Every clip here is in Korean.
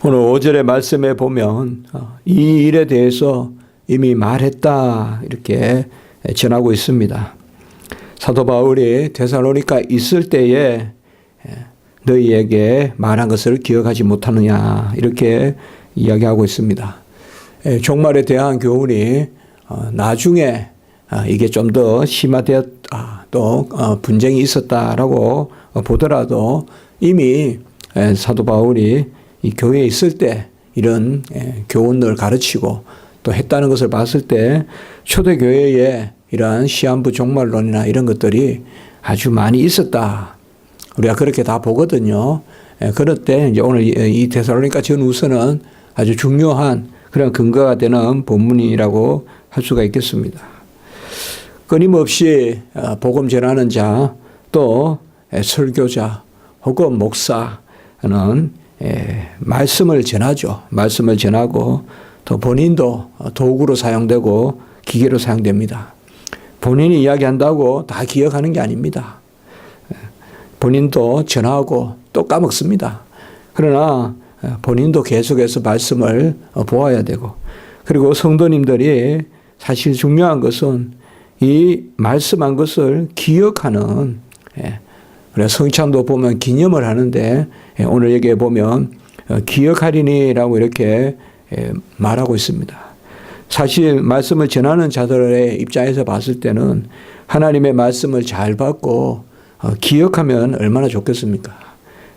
오늘 5절의 말씀에 보면 이 일에 대해서 이미 말했다 이렇게 전하고 있습니다. 사도 바울이 데살로니가 있을 때에 너희에게 말한 것을 기억하지 못하느냐 이렇게 이야기하고 있습니다. 종말에 대한 교훈이 나중에 이게 좀 더 심화되었다 또 분쟁이 있었다라고 보더라도 이미 사도 바울이 이 교회에 있을 때 이런 교훈을 가르치고 또 했다는 것을 봤을 때 초대교회에 이러한 시한부 종말론이나 이런 것들이 아주 많이 있었다. 우리가 그렇게 다 보거든요. 그럴 때 이제 오늘 이 데살로니가 전후서는 아주 중요한 그런 근거가 되는 본문이라고 할 수가 있겠습니다. 끊임없이 복음 전하는 자, 또 설교자 혹은 목사는 말씀을 전하죠. 말씀을 전하고 또 본인도 도구로 사용되고 기계로 사용됩니다. 본인이 이야기한다고 다 기억하는 게 아닙니다. 본인도 전하고 또 까먹습니다. 그러나 본인도 계속해서 말씀을 보아야 되고, 그리고 성도님들이 사실 중요한 것은 이 말씀한 것을 기억하는, 그래서 성찬도 보면 기념을 하는데 오늘 여기에 보면 기억하리니라고 이렇게 말하고 있습니다. 사실 말씀을 전하는 자들의 입장에서 봤을 때는 하나님의 말씀을 잘 받고 기억하면 얼마나 좋겠습니까?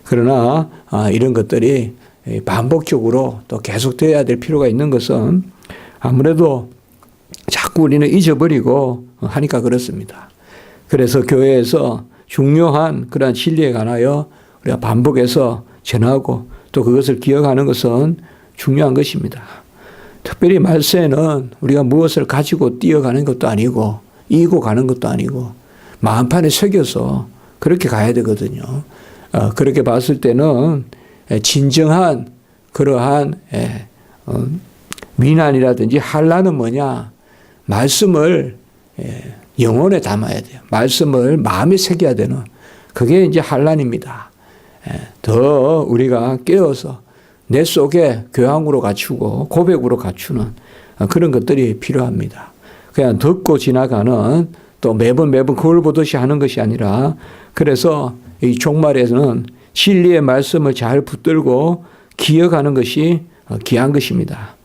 그러나 이런 것들이 반복적으로 또 계속되어야 될 필요가 있는 것은 아무래도 자꾸 우리는 잊어버리고 하니까 그렇습니다. 그래서 교회에서 중요한 그러한 진리에 관하여 우리가 반복해서 전하고 또 그것을 기억하는 것은 중요한 것입니다. 특별히 말세에는 우리가 무엇을 가지고 뛰어가는 것도 아니고 이기고 가는 것도 아니고 마음판에 새겨서 그렇게 가야 되거든요. 그렇게 봤을 때는 진정한 그러한 위난이라든지 환난은 뭐냐? 말씀을 영혼에 담아야 돼요. 말씀을 마음에 새겨야 되는 그게 이제 환난입니다. 더 우리가 깨어서 내 속에 교양으로 갖추고 고백으로 갖추는 그런 것들이 필요합니다. 그냥 듣고 지나가는 또 매번 거울 보듯이 하는 것이 아니라, 그래서 이 종말에서는 진리의 말씀을 잘 붙들고 기억하는 것이 귀한 것입니다.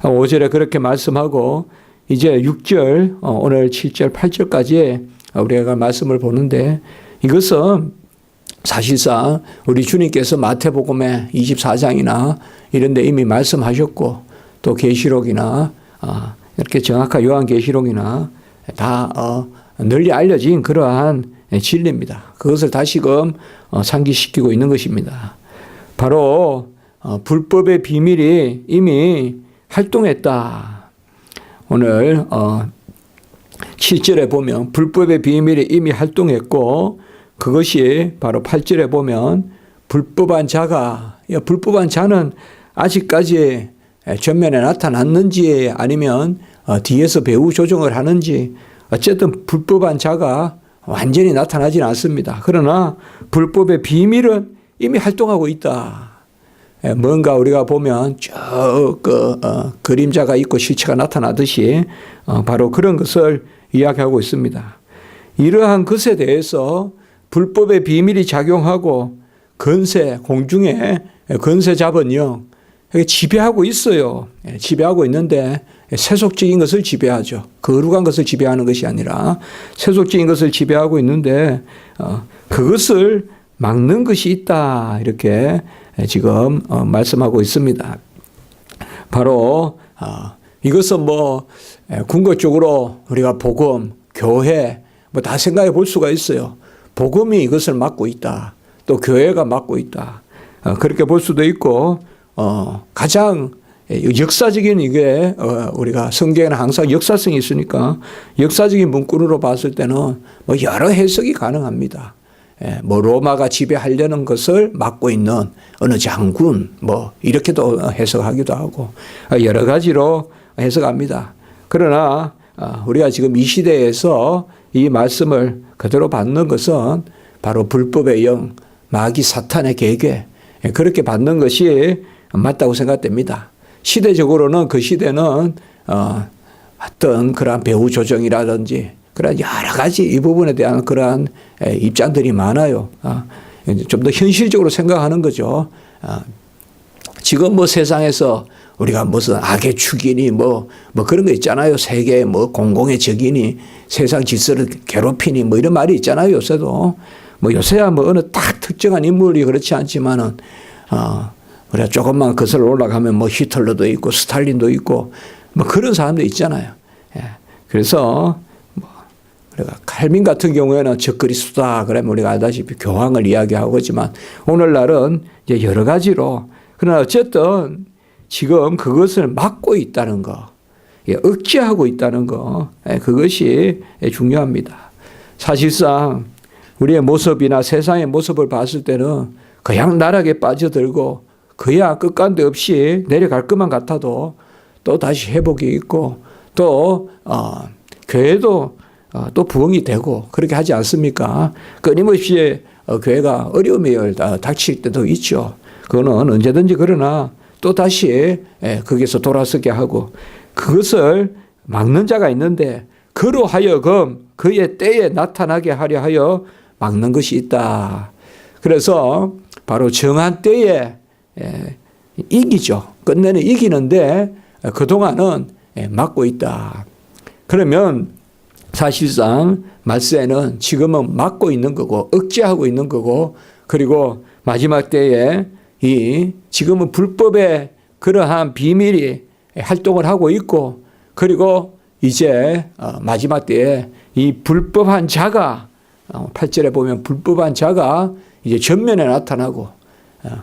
5절에 그렇게 말씀하고 이제 6절 오늘 7절 8절까지 우리가 말씀을 보는데, 이것은 사실상 우리 주님께서 마태복음의 24장이나 이런 데 이미 말씀하셨고 또 계시록이나 이렇게 정확한 요한계시록이나 다 널리 알려진 그러한 진리입니다. 그것을 다시금 상기시키고 있는 것입니다. 바로 불법의 비밀이 이미 활동했다. 오늘 7절에 보면 불법의 비밀이 이미 활동했고, 그것이 바로 8절에 보면 불법한 자는 아직까지 전면에 나타났는지 아니면 뒤에서 배후 조정을 하는지, 어쨌든 불법한 자가 완전히 나타나지는 않습니다. 그러나 불법의 비밀은 이미 활동하고 있다. 뭔가 우리가 보면 그림자가 있고 실체가 나타나듯이 바로 그런 것을 이야기하고 있습니다. 이러한 것에 대해서 불법의 비밀이 작용하고 공중에 건세 잡은 영, 지배하고 있어요. 지배하고 있는데 세속적인 것을 지배하죠. 거룩한 것을 지배하는 것이 아니라 세속적인 것을 지배하고 있는데 그것을 막는 것이 있다. 이렇게 지금 말씀하고 있습니다. 바로 이것은 궁극적으로 우리가 복음, 교회 다 생각해 볼 수가 있어요. 복음이 이것을 막고 있다. 또 교회가 막고 있다. 그렇게 볼 수도 있고, 가장 역사적인 이게 우리가 성경에는 항상 역사성이 있으니까 역사적인 문구로 봤을 때는 여러 해석이 가능합니다. 로마가 지배하려는 것을 막고 있는 어느 장군 이렇게도 해석하기도 하고 여러 가지로 해석합니다. 그러나 우리가 지금 이 시대에서 이 말씀을 그대로 받는 것은 바로 불법의 영, 마귀 사탄의 계계, 그렇게 받는 것이 맞다고 생각됩니다. 시대적으로는 그 시대는 어떤 그러한 배후 조정이라든지 그런 여러 가지 이 부분에 대한 그러한 입장들이 많아요. 좀 더 현실적으로 생각하는 거죠. 지금 뭐 세상에서 우리가 무슨 악의 축이니 뭐 그런 거 있잖아요. 세계 뭐 공공의 적이니 세상 질서를 괴롭히니 뭐 이런 말이 있잖아요. 요새도. 뭐 요새야 뭐 어느 딱 특정한 인물이 그렇지 않지만은, 우리가 조금만 거슬러 올라가면 뭐 히틀러도 있고 스탈린도 있고 뭐 그런 사람도 있잖아요. 예. 그래서 우리가 칼빈 같은 경우에는 적그리스도다 그러면 우리가 알다시피 교황을 이야기하고 있지만 오늘날은 이제 여러 가지로 그러나 어쨌든 지금 그것을 막고 있다는 거, 억제하고 있다는 거, 그것이 중요합니다. 사실상 우리의 모습이나 세상의 모습을 봤을 때는 그냥 나락에 빠져들고 그야 끝간데 없이 내려갈 것만 같아도 또 다시 회복이 있고 또 교회도 또 부흥이 되고 그렇게 하지 않습니까? 끊임없이 교회가 어려움이 닥칠 때도 있죠. 그거는 언제든지 그러나 또 다시 거기서 돌아서게 하고 그것을 막는 자가 있는데 그로 하여금 그의 때에 나타나게 하려 하여 막는 것이 있다. 그래서 바로 정한 때에 이기죠. 끝내는 이기는데 그동안은 막고 있다. 그러면 사실상 말세는 지금은 막고 있는 거고 억제하고 있는 거고 그리고 마지막 때에 지금은 불법의 그러한 비밀이 활동을 하고 있고 그리고 이제 마지막 때에 이 불법한 자가 8절에 보면 불법한 자가 이제 전면에 나타나고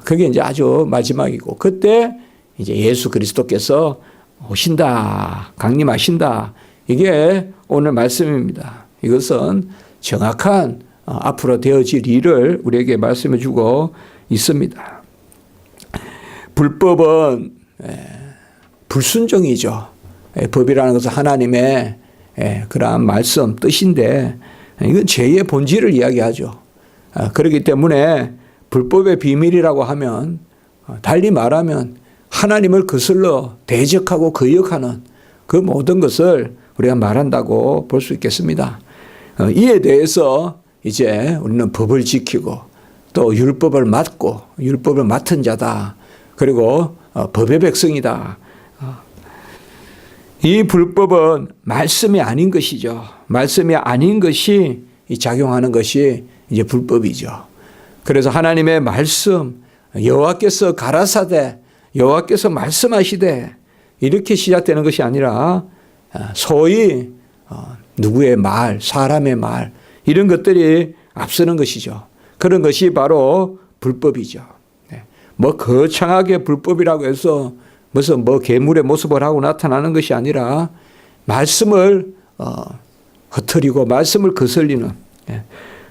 그게 이제 아주 마지막이고 그때 이제 예수 그리스도께서 오신다, 강림하신다. 이게 오늘 말씀입니다. 이것은 정확한 앞으로 되어질 일을 우리에게 말씀해 주고 있습니다. 불법은 불순종이죠. 법이라는 것은 하나님의 그러한 말씀, 뜻인데 이건 죄의 본질을 이야기하죠. 그렇기 때문에 불법의 비밀이라고 하면 달리 말하면 하나님을 거슬러 대적하고 거역하는 그 모든 것을 우리가 말한다고 볼 수 있겠습니다. 이에 대해서 이제 우리는 법을 지키고 또 율법을 맡고 율법을 맡은 자다. 그리고 법의 백성이다. 이 불법은 말씀이 아닌 것이죠. 말씀이 아닌 것이 작용하는 것이 이제 불법이죠. 그래서 하나님의 말씀, 여호와께서 가라사대, 여호와께서 말씀하시되 이렇게 시작되는 것이 아니라 소위 누구의 말, 사람의 말 이런 것들이 앞서는 것이죠. 그런 것이 바로 불법이죠. 뭐 거창하게 불법이라고 해서 무슨 뭐 괴물의 모습을 하고 나타나는 것이 아니라 말씀을 흐트리고 말씀을 거슬리는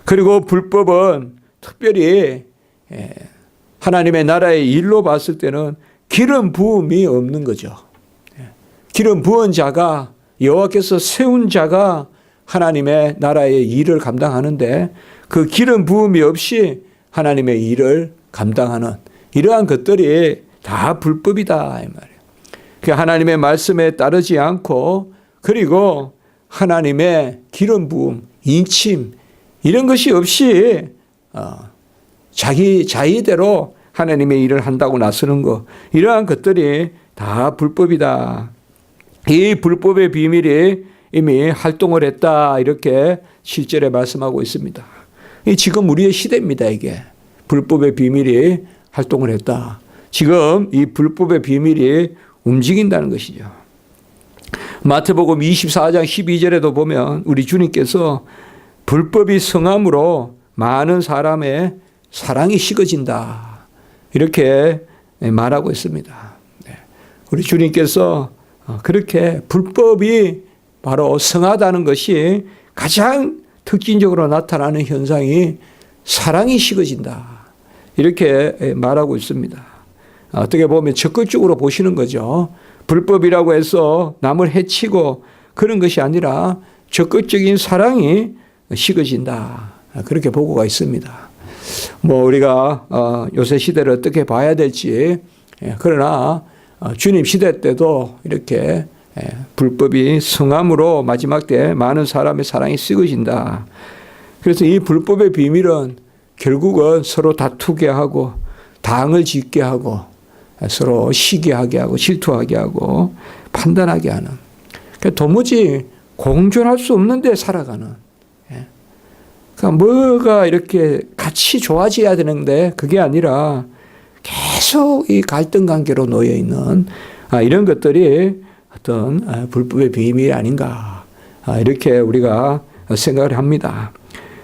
그리고 불법은 특별히 하나님의 나라의 일로 봤을 때는 기름 부음이 없는 거죠. 기름 부은 자가 여호와께서 세운 자가 하나님의 나라의 일을 감당하는데 그 기름 부음이 없이 하나님의 일을 감당하는 이러한 것들이 다 불법이다 이 말이에요. 그 하나님의 말씀에 따르지 않고 그리고 하나님의 기름 부음, 인침 이런 것이 없이 자기 자의대로 하나님의 일을 한다고 나서는 것 이러한 것들이 다 불법이다. 이 불법의 비밀이 이미 활동을 했다 이렇게 실제로 말씀하고 있습니다. 지금 우리의 시대입니다. 이게 불법의 비밀이 활동을 했다. 지금 이 불법의 비밀이 움직인다는 것이죠. 마태복음 24장 12절에도 보면 우리 주님께서 불법이 성함으로 많은 사람의 사랑이 식어진다. 이렇게 말하고 있습니다. 우리 주님께서 그렇게 불법이 바로 성하다는 것이 가장 특징적으로 나타나는 현상이 사랑이 식어진다. 이렇게 말하고 있습니다. 어떻게 보면 적극적으로 보시는 거죠. 불법이라고 해서 남을 해치고 그런 것이 아니라 적극적인 사랑이 식어진다. 그렇게 보고가 있습니다. 뭐 우리가 요새 시대를 어떻게 봐야 될지 그러나 주님 시대 때도 이렇게 불법이 성함으로 마지막 때 많은 사람의 사랑이 썩어진다. 그래서 이 불법의 비밀은 결국은 서로 다투게 하고 당을 짓게 하고 서로 시기하게 하고 질투하게 하고 판단하게 하는, 그러니까 도무지 공존할 수 없는 데 살아가는, 그러니까 뭐가 이렇게 같이 좋아져야 되는데 그게 아니라 계속 이 갈등 관계로 놓여 있는 이런 것들이 어떤 불법의 비밀이 아닌가, 이렇게 우리가 생각을 합니다.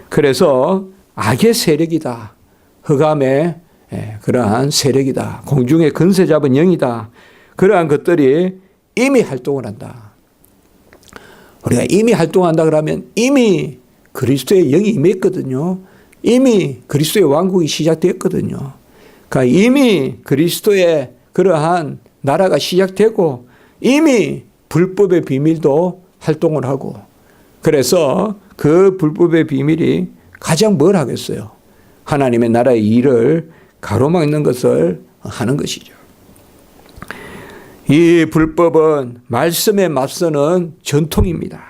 그래서 악의 세력이다, 흑암의 그러한 세력이다, 공중의 근세 잡은 영이다, 그러한 것들이 이미 활동을 한다. 우리가 이미 활동한다 그러면 이미 그리스도의 영이 임했거든요. 이미 그리스도의 왕국이 시작되었거든요. 그러니까 이미 그리스도의 그러한 나라가 시작되고 이미 불법의 비밀도 활동을 하고, 그래서 그 불법의 비밀이 가장 뭘 하겠어요? 하나님의 나라의 일을 가로막는 것을 하는 것이죠. 이 불법은 말씀에 맞서는 전통입니다.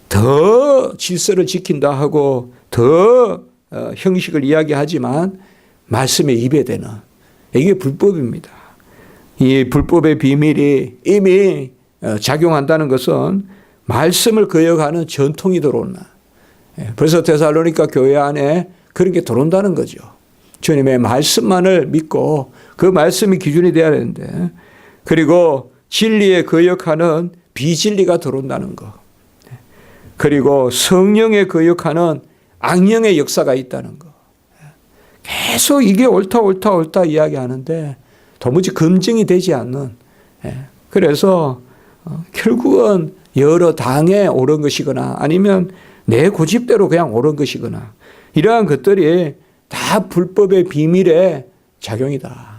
더 질서를 지킨다 하고 더 형식을 이야기하지만 말씀에 입에 대는, 이게 불법입니다. 이 불법의 비밀이 이미 작용한다는 것은 말씀을 거역하는 전통이 들어온다. 벌써 데살로니가 교회 안에 그런 게 들어온다는 거죠. 주님의 말씀만을 믿고 그 말씀이 기준이 되어야 되는데, 그리고 진리에 거역하는 비진리가 들어온다는 거, 그리고 성령에 거역하는 악령의 역사가 있다는 거, 계속 이게 옳다 이야기하는데 도무지 검증이 되지 않는, 그래서 결국은 여러 당에 옳은 것이거나 아니면 내 고집대로 그냥 옳은 것이거나, 이러한 것들이 다 불법의 비밀의 작용이다.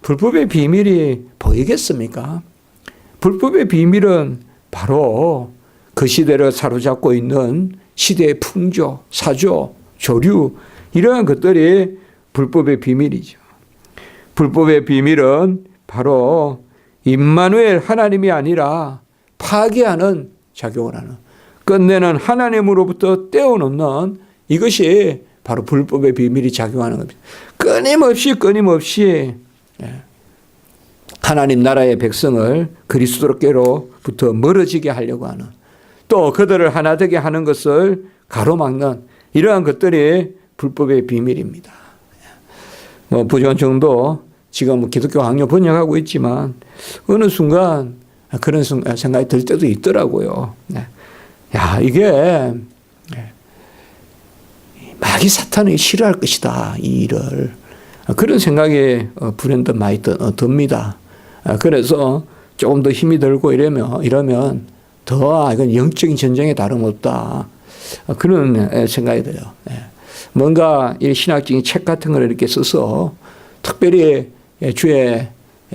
불법의 비밀이 보이겠습니까? 불법의 비밀은 바로 그 시대를 사로잡고 있는 시대의 풍조, 사조, 조류, 이러한 것들이 불법의 비밀이죠. 불법의 비밀은 바로 임마누엘 하나님이 아니라 파괴하는 작용을 하는, 끝내는 하나님으로부터 떼어놓는, 이것이 바로 불법의 비밀이 작용하는 겁니다. 끊임없이 하나님 나라의 백성을 그리스도께로부터 멀어지게 하려고 하는, 또 그들을 하나 되게 하는 것을 가로막는, 이러한 것들이 불법의 비밀입니다. 부전정도 지금 기독교 학교 번역하고 있지만 어느 순간 그런 생각이 들 때도 있더라고요. 야, 이게 마귀 사탄이 싫어할 것이다, 이 일을. 그런 생각이 불현듯 많이 듭니다. 그래서 조금 더 힘이 들고 이러면 더 이건 영적인 전쟁에 다름없다, 그런 생각이 들어요. 뭔가 이 신학적인 책 같은 걸 이렇게 써서 특별히 주의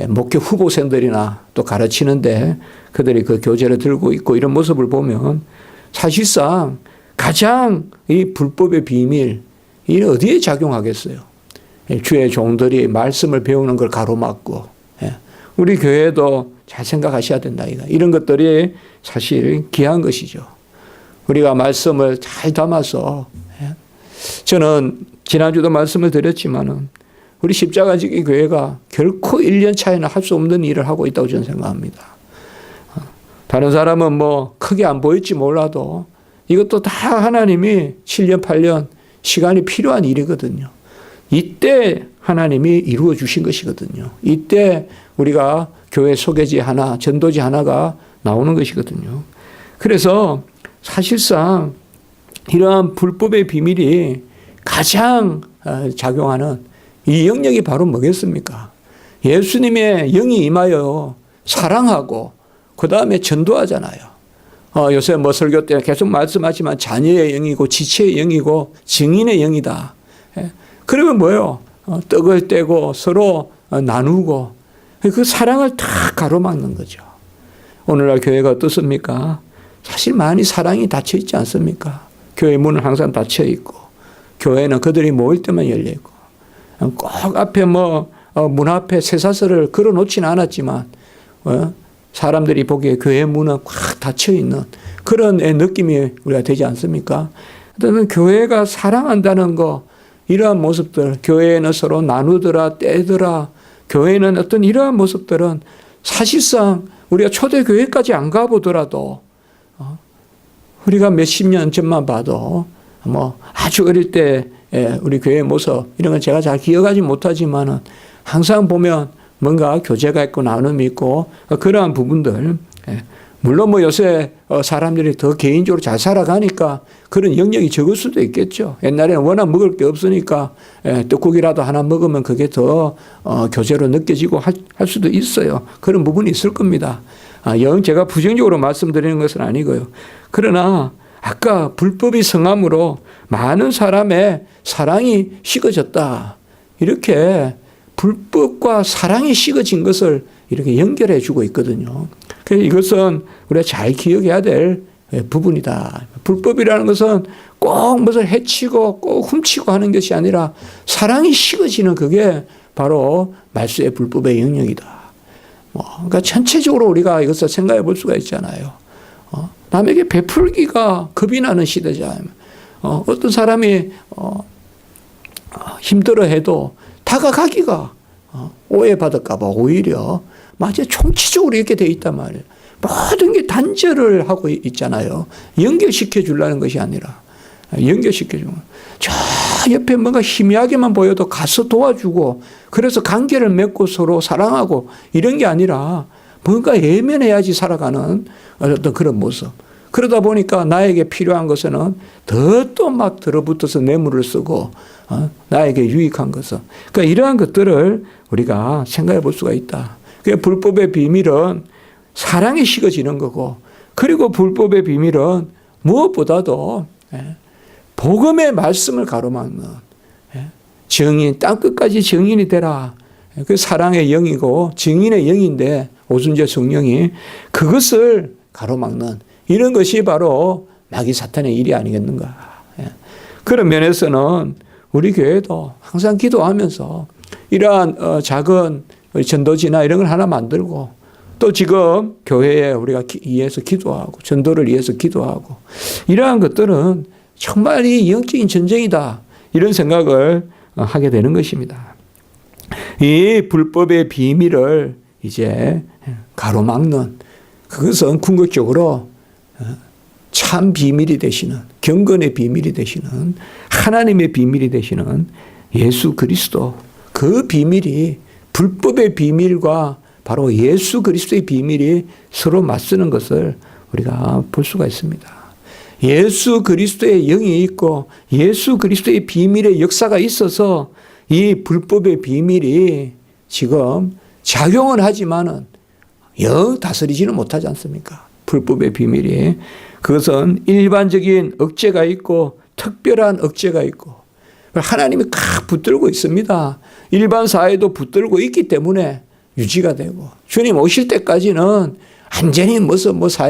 목회 후보생들이나 또 가르치는데 그들이 그 교재를 들고 있고 이런 모습을 보면 사실상 가장 이 불법의 비밀, 이 어디에 작용하겠어요? 주의 종들이 말씀을 배우는 걸 가로막고, 우리 교회도 잘 생각하셔야 된다. 이런 것들이 사실 귀한 것이죠. 우리가 말씀을 잘 담아서, 저는 지난주도 말씀을 드렸지만은 우리 십자가지기 교회가 결코 1년 차이나 할 수 없는 일을 하고 있다고 저는 생각합니다. 다른 사람은 뭐 크게 안 보일지 몰라도 이것도 다 하나님이 7년, 8년 시간이 필요한 일이거든요. 이때 하나님이 이루어 주신 것이거든요. 이때 우리가 교회 소개지 하나, 전도지 하나가 나오는 것이거든요. 그래서 사실상 이러한 불법의 비밀이 가장 작용하는 이 영역이 바로 뭐겠습니까? 예수님의 영이 임하여 사랑하고 그 다음에 전도하잖아요. 요새 뭐 설교 때 계속 말씀하지만 자녀의 영이고 지체의 영이고 증인의 영이다. 그러면 뭐예요? 떡을 떼고 서로 나누고 그 사랑을 다 가로막는 거죠. 오늘날 교회가 어떻습니까? 사실 많이 사랑이 닫혀 있지 않습니까? 교회 문은 항상 닫혀 있고 교회는 그들이 모일 때만 열려 있고 꼭 앞에 뭐 문 앞에 쇠사슬을 걸어놓지는 않았지만 사람들이 보기에 교회 문은 꽉 닫혀있는 그런 느낌이 우리가 되지 않습니까? 어떤 교회가 사랑한다는 거, 이러한 모습들, 교회에는 서로 나누더라, 떼더라, 교회는 어떤 이러한 모습들은 사실상 우리가 초대교회까지 안 가보더라도 우리가 몇십 년 전만 봐도 뭐 아주 어릴 때 우리 교회 모습 이런 건 제가 잘 기억하지 못하지만은 항상 보면 뭔가 교제가 있고 나눔이 있고 그러한 부분들, 물론 뭐 요새 사람들이 더 개인적으로 잘 살아가니까 그런 영역이 적을 수도 있겠죠. 옛날에는 워낙 먹을 게 없으니까 떡국이라도 하나 먹으면 그게 더 교제로 느껴지고 할 수도 있어요. 그런 부분이 있을 겁니다. 영 제가 부정적으로 말씀드리는 것은 아니고요. 그러나 아까 불법이 성함으로 많은 사람의 사랑이 식어졌다. 이렇게 불법과 사랑이 식어진 것을 이렇게 연결해 주고 있거든요. 그래서 이것은 우리가 잘 기억해야 될 부분이다. 불법이라는 것은 꼭 무엇을 해치고 꼭 훔치고 하는 것이 아니라 사랑이 식어지는 그게 바로 말세의 불법의 영역이다. 그러니까 전체적으로 우리가 이것을 생각해 볼 수가 있잖아요. 남에게 베풀기가 겁이 나는 시대잖아요. 어떤 사람이 힘들어해도 다가가기가 오해받을까 봐 오히려 마치 총체적으로 이렇게 돼 있단 말이에요. 모든 게 단절을 하고 있잖아요. 연결시켜 주려는 것이 아니라 연결시켜 주는 저 옆에 뭔가 희미하게만 보여도 가서 도와주고 그래서 관계를 맺고 서로 사랑하고 이런 게 아니라 뭔가 예면해야지 살아가는 어떤 그런 모습. 그러다 보니까 나에게 필요한 것에는 더 또 막 들어붙어서 뇌물을 쓰고 나에게 유익한 것은. 그러니까 이러한 것들을 우리가 생각해 볼 수가 있다. 그러니까 불법의 비밀은 사랑이 식어지는 거고, 그리고 불법의 비밀은 무엇보다도 복음의 말씀을 가로막는 증인, 땅끝까지 증인이 되라. 그 사랑의 영이고 증인의 영인데 오순절 성령이 그것을 가로막는 이런 것이 바로 마귀 사탄의 일이 아니겠는가. 그런 면에서는 우리 교회도 항상 기도하면서 이러한 작은 전도지나 이런 걸 하나 만들고 또 지금 교회에 우리가 위해서 기도하고 전도를 위해서 기도하고 이러한 것들은 정말 이 영적인 전쟁이다. 이런 생각을 하게 되는 것입니다. 이 불법의 비밀을 이제 가로막는 그것은 궁극적으로 참 비밀이 되시는 경건의 비밀이 되시는 하나님의 비밀이 되시는 예수 그리스도 그 비밀이 불법의 비밀과 바로 예수 그리스도의 비밀이 서로 맞서는 것을 우리가 볼 수가 있습니다. 예수 그리스도의 영이 있고 예수 그리스도의 비밀의 역사가 있어서 이 불법의 비밀이 지금 작용은 하지만은 영 다스리지는 못하지 않습니까? 불법의 비밀이. 그것은 일반적인 억제가 있고 특별한 억제가 있고 하나님이 꽉 붙들고 있습니다. 일반 사회도 붙들고 있기 때문에 유지가 되고 주님 오실 때까지는 완전히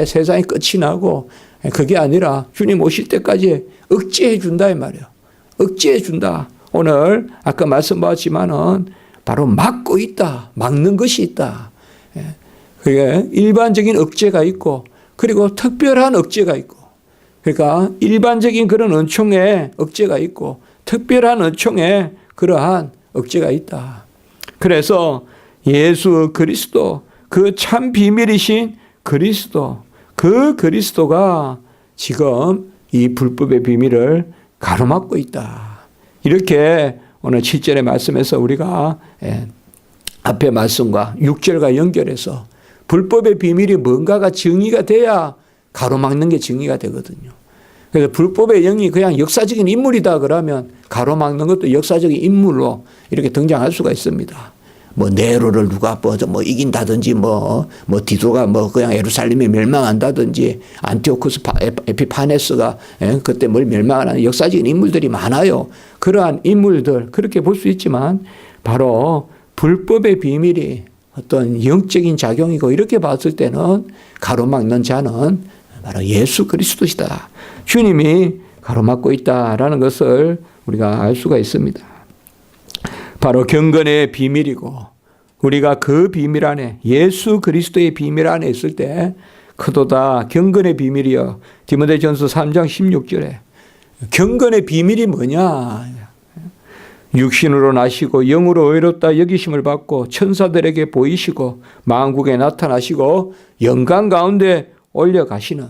세상이 끝이 나고 그게 아니라 주님 오실 때까지 억제해 준다 이 말이에요. 억제해 준다. 오늘 아까 말씀드렸지만은 바로 막고 있다. 막는 것이 있다. 그게 일반적인 억제가 있고 그리고 특별한 억제가 있고 그러니까 일반적인 그런 은총의 억제가 있고 특별한 은총의 그러한 억제가 있다. 그래서 예수 그리스도 그 참 비밀이신 그리스도 그 그리스도가 지금 이 불법의 비밀을 가로막고 있다. 이렇게 오늘 7절의 말씀에서 우리가 앞의 말씀과 6절과 연결해서 불법의 비밀이 뭔가가 정의가 돼야 가로막는 게 정의가 되거든요. 그래서 불법의 영이 그냥 역사적인 인물이다 그러면 가로막는 것도 역사적인 인물로 이렇게 등장할 수가 있습니다. 네로를 누가 이긴다든지 디도가 그냥 예루살렘에 멸망한다든지 안티오쿠스 에피파네스가 그때 뭘 멸망하는 역사적인 인물들이 많아요. 그러한 인물들 그렇게 볼 수 있지만 바로 불법의 비밀이 어떤 영적인 작용이고 이렇게 봤을 때는 가로막는 자는 바로 예수 그리스도시다. 주님이 가로막고 있다라는 것을 우리가 알 수가 있습니다. 바로 경건의 비밀이고 우리가 그 비밀 안에 예수 그리스도의 비밀 안에 있을 때 크도다 경건의 비밀이여. 디모데전서 3장 16절에 경건의 비밀이 뭐냐? 육신으로 나시고 영으로 의롭다 여기심을 받고 천사들에게 보이시고 만국에 나타나시고 영광 가운데 올려가시는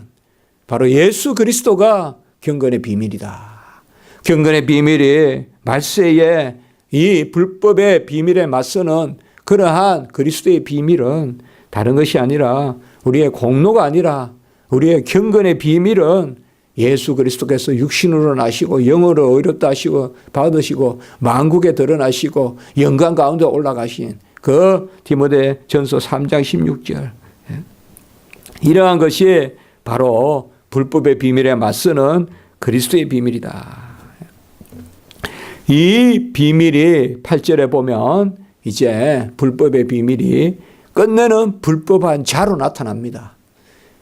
바로 예수 그리스도가 경건의 비밀이다. 경건의 비밀이 말세에 이 불법의 비밀에 맞서는 그러한 그리스도의 비밀은 다른 것이 아니라 우리의 공로가 아니라 우리의 경건의 비밀은 예수 그리스도께서 육신으로 나시고 영으로 의롭다 하시고 받으시고 만국에 드러나시고 영광 가운데 올라가신 그 디모데전서 3장 16절. 이러한 것이 바로 불법의 비밀에 맞서는 그리스도의 비밀이다. 이 비밀이 8절에 보면 이제 불법의 비밀이 끝내는 불법한 자로 나타납니다.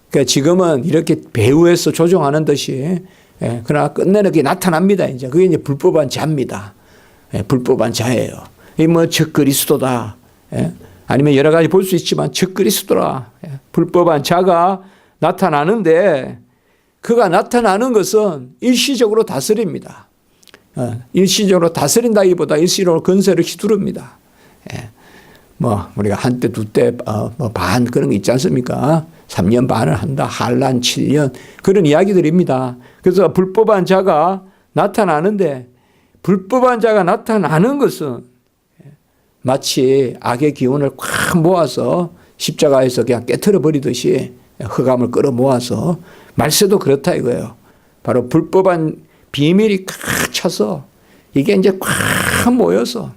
그러니까 지금은 이렇게 배후에서 조종하는 듯이 그러나 끝내는 게 나타납니다. 이제 그게 이제 불법한 자입니다. 불법한 자예요. 이 뭐 적그리스도다. 아니면 여러 가지 볼 수 있지만 적그리스도라. 불법한 자가 나타나는데 그가 나타나는 것은 일시적으로 다스립니다. 일시적으로 다스린다기보다 일시적으로 건세를 휘두릅니다. 뭐 우리가 한때 두때 반 그런 거 있지 않습니까? 3년 반을 한다. 한란 7년 그런 이야기들입니다. 그래서 불법한 자가 나타나는데 불법한 자가 나타나는 것은 마치 악의 기운을 꽉 모아서 십자가에서 그냥 깨트려 버리듯이 흑암을 끌어 모아서 말세도 그렇다 이거예요. 바로 불법한 비밀이 꽉 차서 이게 이제 꽉 모여서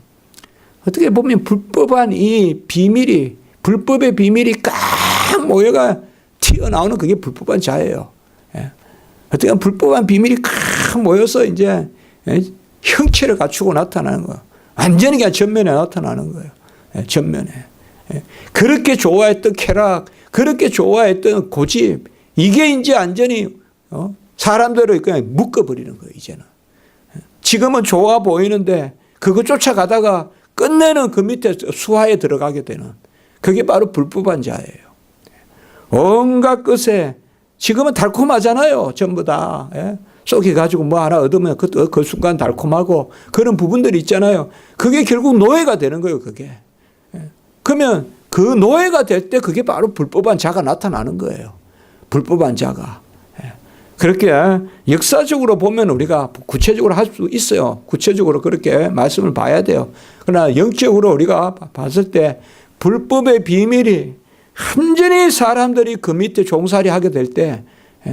어떻게 보면 불법한 이 비밀이 불법의 비밀이 꽉 모여가 튀어나오는 그게 불법한 자예요. 어떻게 보면 불법한 비밀이 꽉 모여서 이제 형체를 갖추고 나타나는 거예요. 완전히 그냥 전면에 나타나는 거예요. 전면에. 그렇게 좋아했던 쾌락, 그렇게 좋아했던 고집, 이게 이제 완전히 사람들을 그냥 묶어버리는 거예요, 이제는. 지금은 좋아 보이는데 그거 쫓아가다가 끝내는 그 밑에 수하에 들어가게 되는 그게 바로 불법한 자예요. 온갖 것에 지금은 달콤하잖아요. 전부 다. 쏘기가지고 뭐 하나 얻으면 그 순간 달콤하고 그런 부분들이 있잖아요. 그게 결국 노예가 되는 거예요. 그게. 그러면 그 노예가 될 때 그게 바로 불법한 자가 나타나는 거예요. 불법한 자가. 그렇게 역사적으로 보면 우리가 구체적으로 할 수 있어요. 구체적으로 그렇게 말씀을 봐야 돼요. 그러나 영적으로 우리가 봤을 때 불법의 비밀이 완전히 사람들이 그 밑에 종살이 하게 될 때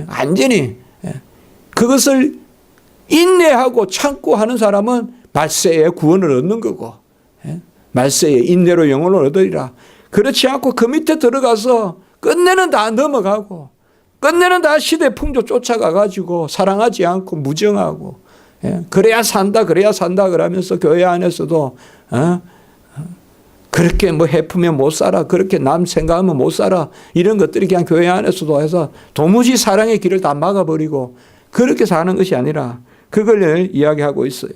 완전히 그것을 인내하고 참고 하는 사람은 말세에 구원을 얻는 거고 말세에 인내로 영혼을 얻으리라. 그렇지 않고 그 밑에 들어가서 끝내는 다 넘어가고 끝내는 다 시대 풍조 쫓아가가지고 사랑하지 않고 무정하고 그래야 산다 그러면서 교회 안에서도 그렇게 뭐 해프면 못 살아 그렇게 남 생각하면 못 살아 이런 것들이 그냥 교회 안에서도 해서 도무지 사랑의 길을 다 막아버리고 그렇게 사는 것이 아니라 그걸 이야기하고 있어요.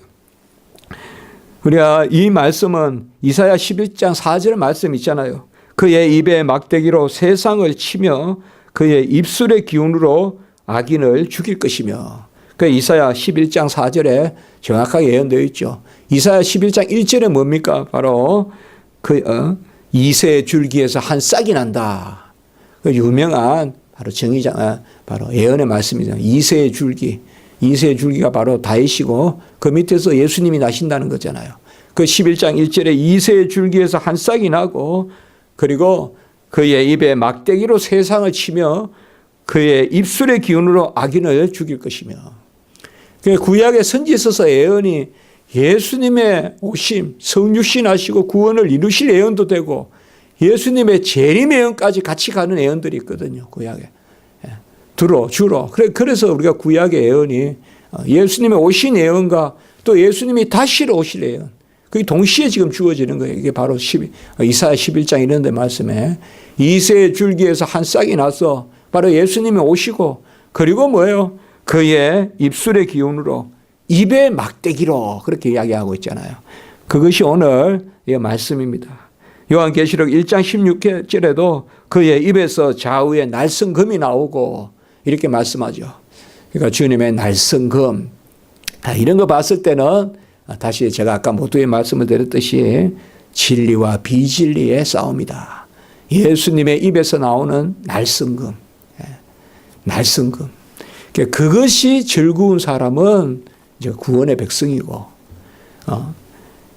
우리가 이 말씀은 이사야 11장 4절 말씀 있잖아요. 그의 입의 막대기로 세상을 치며 그의 입술의 기운으로 악인을 죽일 것이며. 그 이사야 11장 4절에 정확하게 예언되어 있죠. 이사야 11장 1절에 뭡니까? 바로 이새의 줄기에서 한 싹이 난다. 그 유명한 바로 정의장 바로 예언의 말씀이잖아요. 이새의 줄기. 이새의 줄기가 바로 다윗이고 그 밑에서 예수님이 나신다는 거잖아요. 그 11장 1절에 이새의 줄기에서 한 싹이 나고 그리고 그의 입에 막대기로 세상을 치며 그의 입술의 기운으로 악인을 죽일 것이며. 구약의 선지에 있어서 예언이 예수님의 오심, 성육신하시고 구원을 이루실 예언도 되고 예수님의 재림 예언까지 같이 가는 예언들이 있거든요. 구약에. 주로. 그래서 우리가 구약의 예언이 예수님의 오신 예언과 또 예수님이 다시러 오실 예언. 그게 동시에 지금 주어지는 거예요. 이게 바로 이사야 11장 이런 데 말씀에 이새의 줄기에서 한 싹이 나서 바로 예수님이 오시고 그리고 뭐예요? 그의 입술의 기운으로 입의 막대기로 그렇게 이야기하고 있잖아요. 그것이 오늘 이 말씀입니다. 요한계시록 1장 16절에도 그의 입에서 좌우에 날성금이 나오고 이렇게 말씀하죠. 그러니까 주님의 날성금. 이런 거 봤을 때는 다시 제가 아까 모두에 말씀을 드렸듯이 진리와 비진리의 싸움이다. 예수님의 입에서 나오는 날성금. 날성금. 그것이 즐거운 사람은 이제 구원의 백성이고,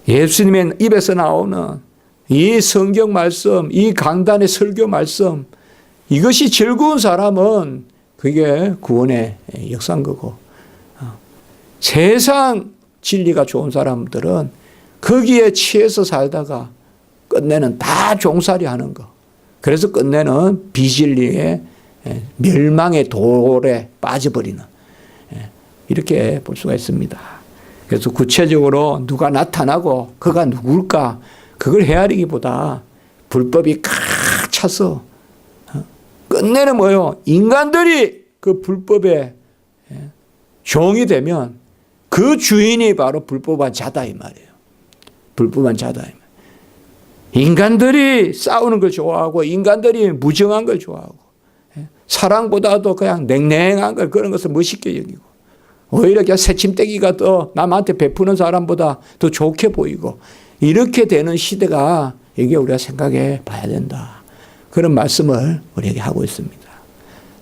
예수님의 입에서 나오는 이 성경 말씀, 이 강단의 설교 말씀, 이것이 즐거운 사람은 그게 구원의 역사인 거고, 세상 진리가 좋은 사람들은 거기에 취해서 살다가 끝내는 다 종살이 하는 거. 그래서 끝내는 비진리의 멸망의 돌에 빠져버리는, 이렇게 볼 수가 있습니다. 그래서 구체적으로 누가 나타나고 그가 누굴까 그걸 헤아리기보다 불법이 꽉 차서 끝내는 뭐요? 인간들이 그 불법에 종이 되면 그 주인이 바로 불법한 자다 이 말이에요. 불법한 자다 이 말이에요. 인간들이 싸우는 걸 좋아하고 인간들이 무정한 걸 좋아하고 사랑보다도 그냥 냉랭한 걸 그런 것을 멋있게 여기고 오히려 그냥 새침대기가 더 남한테 베푸는 사람보다 더 좋게 보이고 이렇게 되는 시대가 이게 우리가 생각해 봐야 된다. 그런 말씀을 우리에게 하고 있습니다.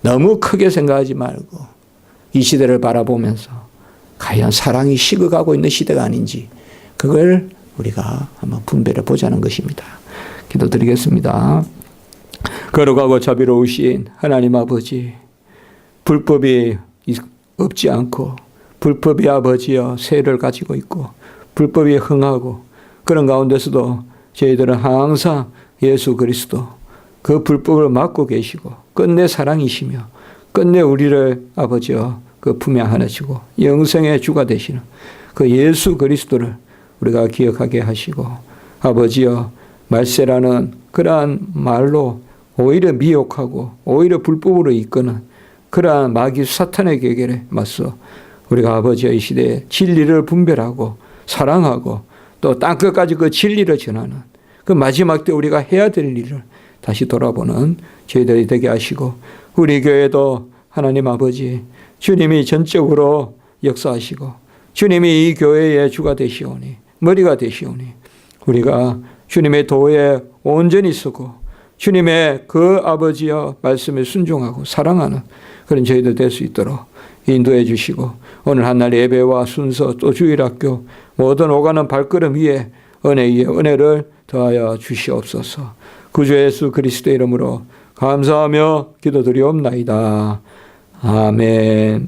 너무 크게 생각하지 말고 이 시대를 바라보면서 과연 사랑이 식어가고 있는 시대가 아닌지 그걸 우리가 한번 분별해 보자는 것입니다. 기도드리겠습니다. 거룩하고 자비로우신 하나님 아버지, 불법이 없지 않고 불법이 아버지여 세를 가지고 있고 불법이 흥하고 그런 가운데서도 저희들은 항상 예수 그리스도 그 불법을 막고 계시고 끝내 사랑이시며 끝내 우리를 아버지여 그 품에 안으시고 영생의 주가 되시는 그 예수 그리스도를 우리가 기억하게 하시고 아버지여 말세라는 그러한 말로 오히려 미혹하고 오히려 불법으로 이끄는 그러한 마귀 사탄의 계계에 맞서 우리가 아버지여 이 시대에 진리를 분별하고 사랑하고 또 땅끝까지 그 진리를 전하는 그 마지막 때 우리가 해야 될 일을 다시 돌아보는 저희들이 되게 하시고 우리 교회도 하나님 아버지 주님이 전적으로 역사하시고 주님이 이 교회의 주가 되시오니 머리가 되시오니 우리가 주님의 도에 온전히 서고 주님의 그 아버지여 말씀에 순종하고 사랑하는 그런 저희들 될 수 있도록 인도해 주시고 오늘 한날 예배와 순서 또 주일학교 모든 오가는 발걸음 위에 은혜 위에 은혜를 더하여 주시옵소서. 구주 예수 그리스도의 이름으로 감사하며 기도드리옵나이다. 아멘.